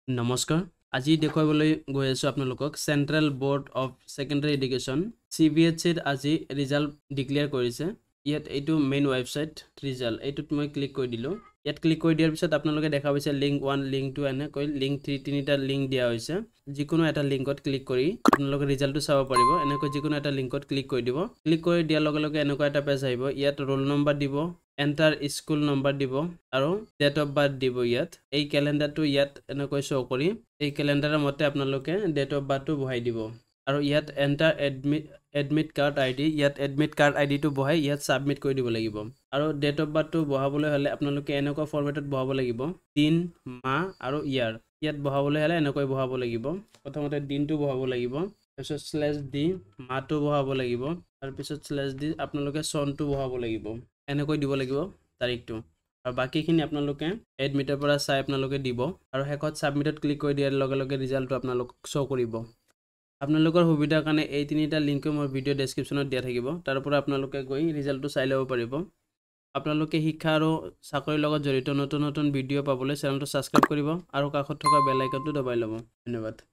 নমস্কাৰ আজি দেখুৱাবলৈ গৈ আছো আপোনালোকক central board of secondary education CBSE আজি ৰিজাল্ট ডিক্লেয়াৰ কৰিছে ইয়াত এইটো মেইন ৱেবসাইট ৰিজাল্ট এইটোত মই ক্লিক কৰি দিলো ইয়াত ক্লিক কৰি দিয়াৰ পিছত আপোনালোকে দেখা পাইছে লিংক 1 লিংক 2 এনে কৈ লিংক 3 তিনিটা লিংক দিয়া হৈছে যিকোনো এটা লিংকত ক্লিক কৰি আপোনালোকে ৰিজাল্টটো চাব পাৰিব এনেকৈ যিকোনো এটা লিংকত ক্লিক কৰি দিব ক্লিক কৰি দিয়াৰ লগে লগে এনেকুৱা এটা পেজ আহিব ইয়াত ৰোল নম্বৰ দিব এন্টাৰ স্কুল নম্বৰ দিব আৰু ডেট অফ বাৰ্থ দিব ইয়াত এই ক্যালেন্ডাৰটো ইয়াত এনেকৈ শো কৰি এই ক্যালেন্ডাৰৰ মতে আপোনালোকে ডেট অফ বাৰ্থটো বহাই দিব আৰু ইয়াত এন্টাৰ এডমিট কাৰ্ড আইডি ইয়াত এডমিট কাৰ্ড আইডিটো বহাই ইয়াত সাবমিট কৰি দিব লাগিব আৰু ডেট অফ বাৰ্থটো বহাবলৈ হলে আপোনালোকে এনেকুৱা ফৰমেটত বহাব লাগিব দিন মাহ আৰু ইয়াৰ ইয়াত বহাবলৈ হলে এনেকৈ বহাব লাগিব প্ৰথমতে দিনটো বহাব লাগিব তাৰপিছত স্লেশ দি মাহটো বহাব লাগিব তাৰপিছত স্লেশ দি আপোনালোকে চনটো বহাব লাগিব এনেকৈ দিব লাগিব তাৰিখটো আৰু বাকিখিনি আপোনালোকে এডমিটৰ পৰা চাই আপোনালোকে দিব আৰু হেকত সাবমিটত ক্লিক কৰি দিয়াৰ লগে লগে ৰিজাল্টটো আপোনালোক শো কৰিব আপোনালোকৰ সুবিধাৰ কাৰণে এই তিনিটা লিংক মোৰ ভিডিও ডেসক্ৰিপচনত দিয়া থাকিব তাৰ পৰা আপোনালোকে গৈ ৰিজাল্টটো চাই ল'ব পাৰিব আপোনালোকে শিক্ষা আৰু চাকৰিৰ লগত জড়িত নতুন নতুন ভিডিও পাবলৈ চেনেলটো সাবস্ক্ৰাইব কৰিব আৰু কাষত থকা বেল আইকনটো দবাই ল'ব ধন্যবাদ